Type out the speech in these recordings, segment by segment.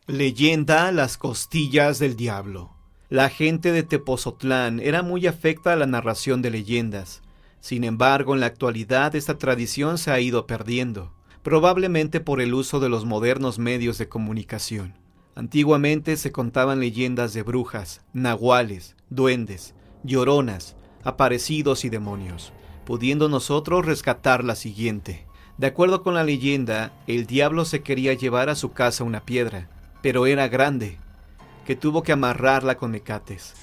Leyenda: las costillas del diablo. La gente de Tepozotlán era muy afecta a la narración de leyendas. Sin embargo, en la actualidad esta tradición se ha ido perdiendo, probablemente por el uso de los modernos medios de comunicación. Antiguamente se contaban leyendas de brujas, nahuales, duendes, lloronas, aparecidos y demonios, pudiendo nosotros rescatar la siguiente. De acuerdo con la leyenda, el diablo se quería llevar a su casa una piedra, pero era grande, que tuvo que amarrarla con mecates.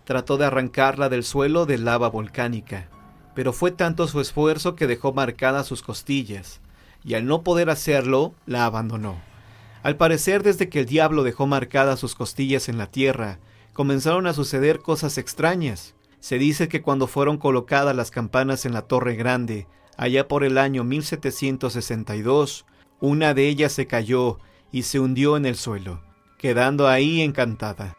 Trató de arrancarla del suelo de lava volcánica, pero fue tanto su esfuerzo que dejó marcadas sus costillas, y al no poder hacerlo, la abandonó. Al parecer, desde que el diablo dejó marcadas sus costillas en la tierra, comenzaron a suceder cosas extrañas. Se dice que cuando fueron colocadas las campanas en la Torre Grande, allá por el año 1762, una de ellas se cayó y se hundió en el suelo, quedando ahí encantada.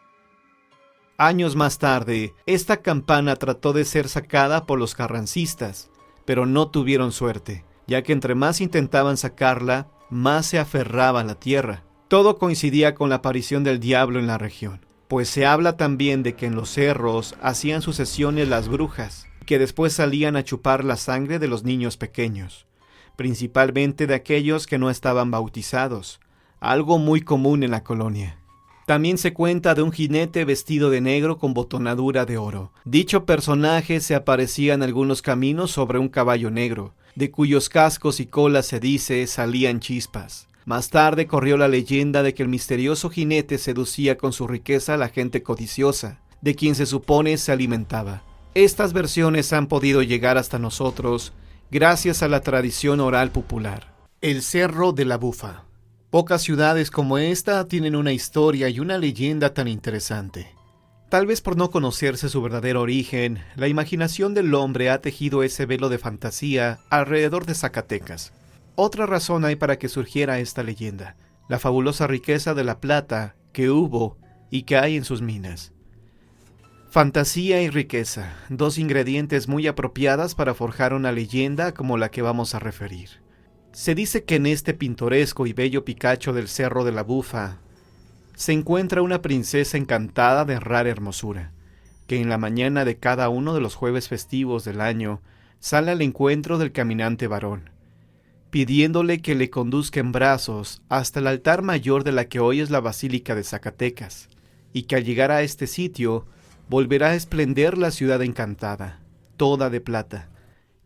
Años más tarde, esta campana trató de ser sacada por los carrancistas, pero no tuvieron suerte, ya que entre más intentaban sacarla, más se aferraba a la tierra. Todo coincidía con la aparición del diablo en la región, pues se habla también de que en los cerros hacían sucesiones las brujas, que después salían a chupar la sangre de los niños pequeños, principalmente de aquellos que no estaban bautizados, algo muy común en la colonia. También se cuenta de un jinete vestido de negro con botonadura de oro. Dicho personaje se aparecía en algunos caminos sobre un caballo negro, de cuyos cascos y colas se dice salían chispas. Más tarde corrió la leyenda de que el misterioso jinete seducía con su riqueza a la gente codiciosa, de quien se supone se alimentaba. Estas versiones han podido llegar hasta nosotros gracias a la tradición oral popular. El Cerro de la Bufa. Pocas ciudades como esta tienen una historia y una leyenda tan interesante. Tal vez por no conocerse su verdadero origen, la imaginación del hombre ha tejido ese velo de fantasía alrededor de Zacatecas. Otra razón hay para que surgiera esta leyenda: la fabulosa riqueza de la plata que hubo y que hay en sus minas. Fantasía y riqueza, dos ingredientes muy apropiadas para forjar una leyenda como la que vamos a referir. Se dice que en este pintoresco y bello picacho del Cerro de la Bufa se encuentra una princesa encantada de rara hermosura, que en la mañana de cada uno de los jueves festivos del año sale al encuentro del caminante varón, pidiéndole que le conduzca en brazos hasta el altar mayor de la que hoy es la Basílica de Zacatecas, y que al llegar a este sitio volverá a esplender la ciudad encantada, toda de plata,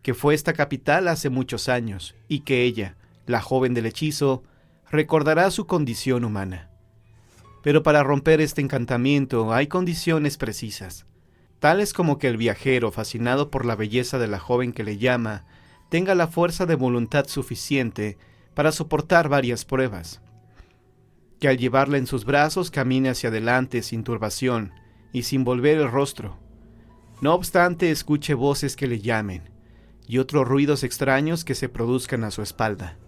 que fue esta capital hace muchos años, y que ella, la joven del hechizo, recordará su condición humana. Pero para romper este encantamiento hay condiciones precisas, tales como que el viajero, fascinado por la belleza de la joven que le llama, tenga la fuerza de voluntad suficiente para soportar varias pruebas, que al llevarla en sus brazos camine hacia adelante sin turbación y sin volver el rostro. No obstante, escuche voces que le llamen, y otros ruidos extraños que se produzcan a su espalda.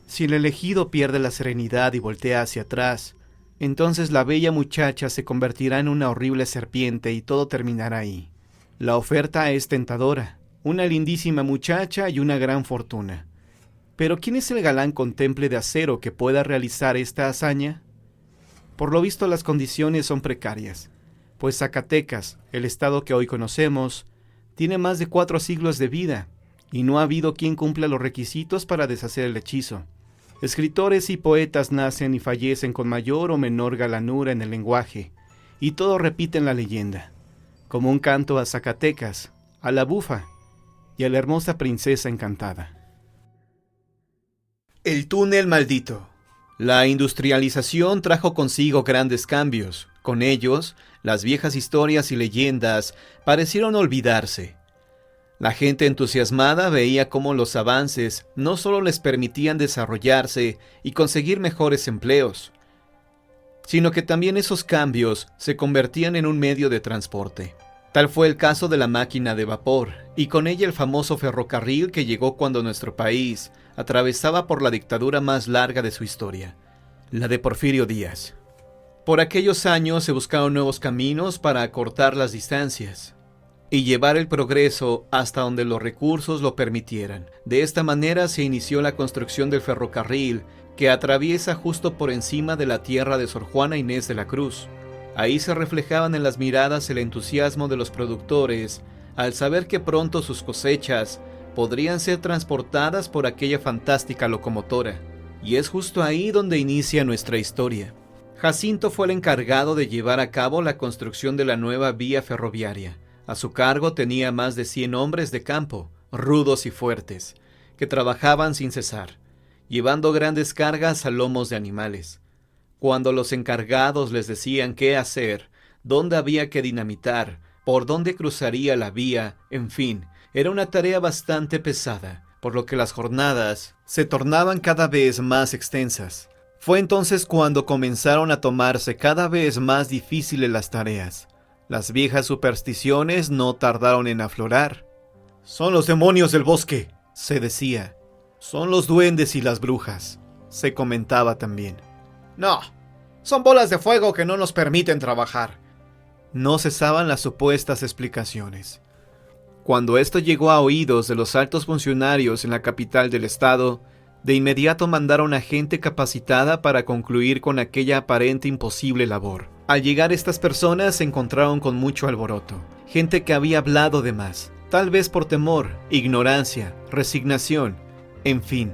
Si el elegido pierde la serenidad y voltea hacia atrás, entonces la bella muchacha se convertirá en una horrible serpiente y todo terminará ahí. La oferta es tentadora, una lindísima muchacha y una gran fortuna. Pero ¿quién es el galán con temple de acero que pueda realizar esta hazaña? Por lo visto las condiciones son precarias, pues Zacatecas, el estado que hoy conocemos, tiene más de 4 siglos de vida, y no ha habido quien cumpla los requisitos para deshacer el hechizo. Escritores y poetas nacen y fallecen con mayor o menor galanura en el lenguaje, y todos repiten la leyenda, como un canto a Zacatecas, a la bufa y a la hermosa princesa encantada. El túnel maldito. La industrialización trajo consigo grandes cambios. Con ellos, las viejas historias y leyendas parecieron olvidarse. La gente entusiasmada veía cómo los avances no solo les permitían desarrollarse y conseguir mejores empleos, sino que también esos cambios se convertían en un medio de transporte. Tal fue el caso de la máquina de vapor, y con ella el famoso ferrocarril que llegó cuando nuestro país atravesaba por la dictadura más larga de su historia, la de Porfirio Díaz. Por aquellos años se buscaron nuevos caminos para acortar las distancias y llevar el progreso hasta donde los recursos lo permitieran. De esta manera se inició la construcción del ferrocarril, que atraviesa justo por encima de la tierra de Sor Juana Inés de la Cruz. Ahí se reflejaban en las miradas el entusiasmo de los productores al saber que pronto sus cosechas podrían ser transportadas por aquella fantástica locomotora. Y es justo ahí donde inicia nuestra historia. Jacinto fue el encargado de llevar a cabo la construcción de la nueva vía ferroviaria. A su cargo tenía más de 100 hombres de campo, rudos y fuertes, que trabajaban sin cesar, llevando grandes cargas a lomos de animales. Cuando los encargados les decían qué hacer, dónde había que dinamitar, por dónde cruzaría la vía, en fin, era una tarea bastante pesada, por lo que las jornadas se tornaban cada vez más extensas. Fue entonces cuando comenzaron a tomarse cada vez más difíciles las tareas. Las viejas supersticiones no tardaron en aflorar. «Son los demonios del bosque», se decía. «Son los duendes y las brujas», se comentaba también. «No, son bolas de fuego que no nos permiten trabajar». No cesaban las supuestas explicaciones. Cuando esto llegó a oídos de los altos funcionarios en la capital del estado, de inmediato mandaron a gente capacitada para concluir con aquella aparente imposible labor. Al llegar estas personas se encontraron con mucho alboroto, gente que había hablado de más, tal vez por temor, ignorancia, resignación, en fin,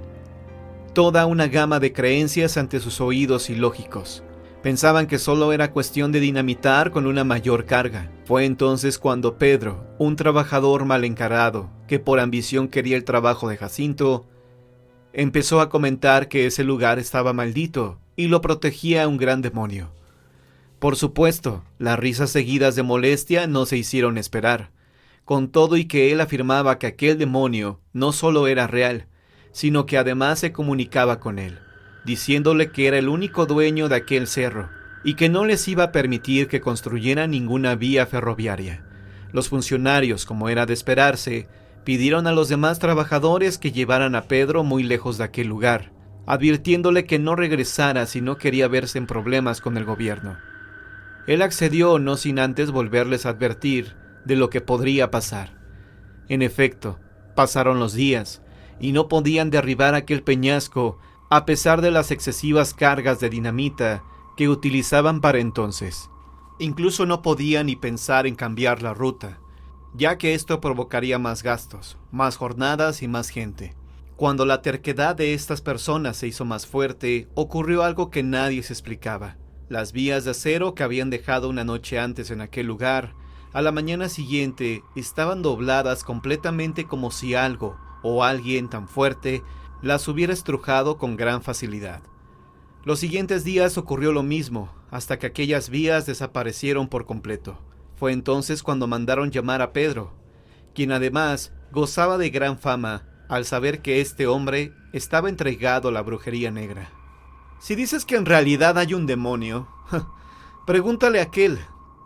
toda una gama de creencias ante sus oídos ilógicos. Pensaban que solo era cuestión de dinamitar con una mayor carga. Fue entonces cuando Pedro, un trabajador mal encarado, que por ambición quería el trabajo de Jacinto, empezó a comentar que ese lugar estaba maldito y lo protegía un gran demonio. Por supuesto, las risas seguidas de molestia no se hicieron esperar, con todo y que él afirmaba que aquel demonio no solo era real, sino que además se comunicaba con él, diciéndole que era el único dueño de aquel cerro y que no les iba a permitir que construyeran ninguna vía ferroviaria. Los funcionarios, como era de esperarse, pidieron a los demás trabajadores que llevaran a Pedro muy lejos de aquel lugar, advirtiéndole que no regresara si no quería verse en problemas con el gobierno. Él accedió no sin antes volverles a advertir de lo que podría pasar. En efecto, pasaron los días y no podían derribar aquel peñasco a pesar de las excesivas cargas de dinamita que utilizaban para entonces. Incluso no podían ni pensar en cambiar la ruta, ya que esto provocaría más gastos, más jornadas y más gente. Cuando la terquedad de estas personas se hizo más fuerte, ocurrió algo que nadie se explicaba. Las vías de acero que habían dejado una noche antes en aquel lugar, a la mañana siguiente estaban dobladas completamente como si algo o alguien tan fuerte las hubiera estrujado con gran facilidad. Los siguientes días ocurrió lo mismo, hasta que aquellas vías desaparecieron por completo. Fue entonces cuando mandaron llamar a Pedro, quien además gozaba de gran fama al saber que este hombre estaba entregado a la brujería negra. Si dices que en realidad hay un demonio, pregúntale a aquel,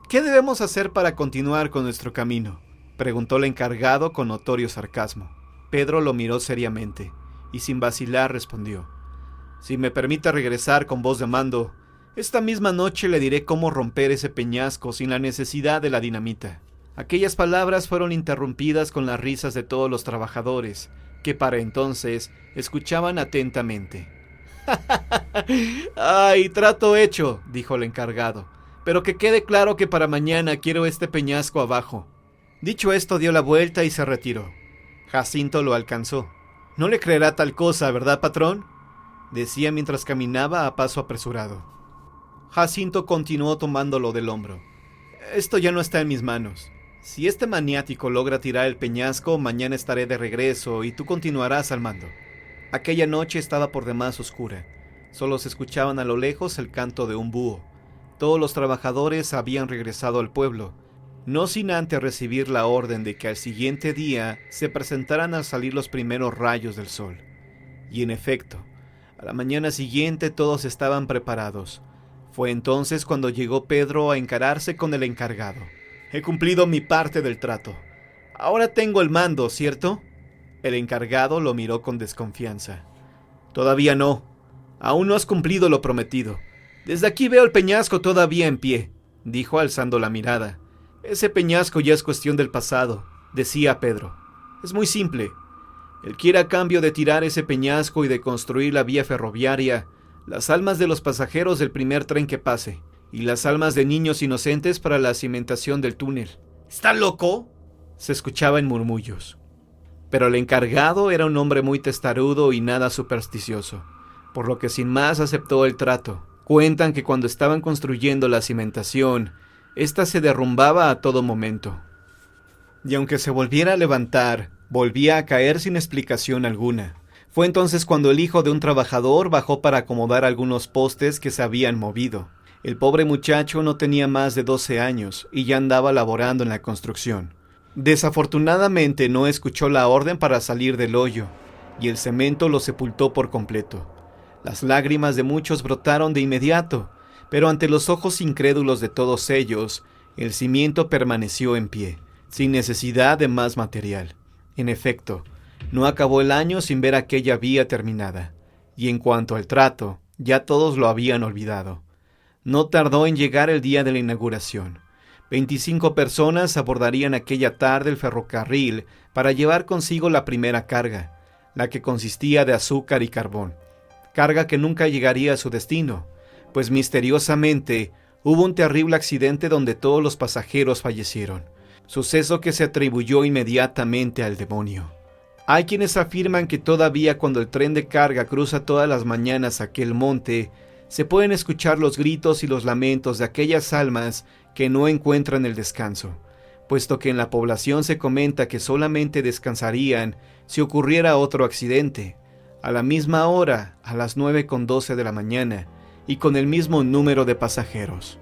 ¿qué debemos hacer para continuar con nuestro camino?, preguntó el encargado con notorio sarcasmo. Pedro lo miró seriamente y sin vacilar respondió: «Si me permite regresar con voz de mando, esta misma noche le diré cómo romper ese peñasco sin la necesidad de la dinamita». Aquellas palabras fueron interrumpidas con las risas de todos los trabajadores, que para entonces escuchaban atentamente. «Ay, trato hecho», dijo el encargado, «pero que quede claro que para mañana quiero este peñasco abajo». Dicho esto, dio la vuelta y se retiró. Jacinto lo alcanzó. «No le creerá tal cosa, ¿verdad, patrón?», decía mientras caminaba a paso apresurado. Jacinto continuó tomándolo del hombro. «Esto ya no está en mis manos. Si este maniático logra tirar el peñasco, mañana estaré de regreso y tú continuarás al mando». Aquella noche estaba por demás oscura. Solo se escuchaban a lo lejos el canto de un búho. Todos los trabajadores habían regresado al pueblo, no sin antes recibir la orden de que al siguiente día se presentaran al salir los primeros rayos del sol. Y en efecto, a la mañana siguiente todos estaban preparados. Fue entonces cuando llegó Pedro a encararse con el encargado. «He cumplido mi parte del trato. Ahora tengo el mando, ¿cierto?». El encargado lo miró con desconfianza. «Todavía no. Aún no has cumplido lo prometido. Desde aquí veo el peñasco todavía en pie», dijo alzando la mirada. «Ese peñasco ya es cuestión del pasado», decía Pedro. «Es muy simple. Él quiere, a cambio de tirar ese peñasco y de construir la vía ferroviaria, Las almas de los pasajeros del primer tren que pase, y las almas de niños inocentes para la cimentación del túnel. ¿Está loco?, se escuchaba en murmullos. Pero el encargado era un hombre muy testarudo y nada supersticioso, por lo que sin más aceptó el trato. Cuentan que cuando estaban construyendo la cimentación, ésta se derrumbaba a todo momento. Y aunque se volviera a levantar, volvía a caer sin explicación alguna. Fue entonces cuando el hijo de un trabajador bajó para acomodar algunos postes que se habían movido. El pobre muchacho no tenía más de 12 años y ya andaba laborando en la construcción. Desafortunadamente no escuchó la orden para salir del hoyo, y el cemento lo sepultó por completo. Las lágrimas de muchos brotaron de inmediato, pero ante los ojos incrédulos de todos ellos, el cimiento permaneció en pie, sin necesidad de más material. En efecto, no acabó el año sin ver aquella vía terminada, y en cuanto al trato, ya todos lo habían olvidado. No tardó en llegar el día de la inauguración. 25 personas abordarían aquella tarde el ferrocarril para llevar consigo la primera carga, la que consistía de azúcar y carbón, carga que nunca llegaría a su destino, pues misteriosamente hubo un terrible accidente donde todos los pasajeros fallecieron, suceso que se atribuyó inmediatamente al demonio. Hay quienes afirman que todavía cuando el tren de carga cruza todas las mañanas aquel monte, se pueden escuchar los gritos y los lamentos de aquellas almas que no encuentran el descanso, puesto que en la población se comenta que solamente descansarían si ocurriera otro accidente, a la misma hora, a las 9:12 de la mañana, y con el mismo número de pasajeros.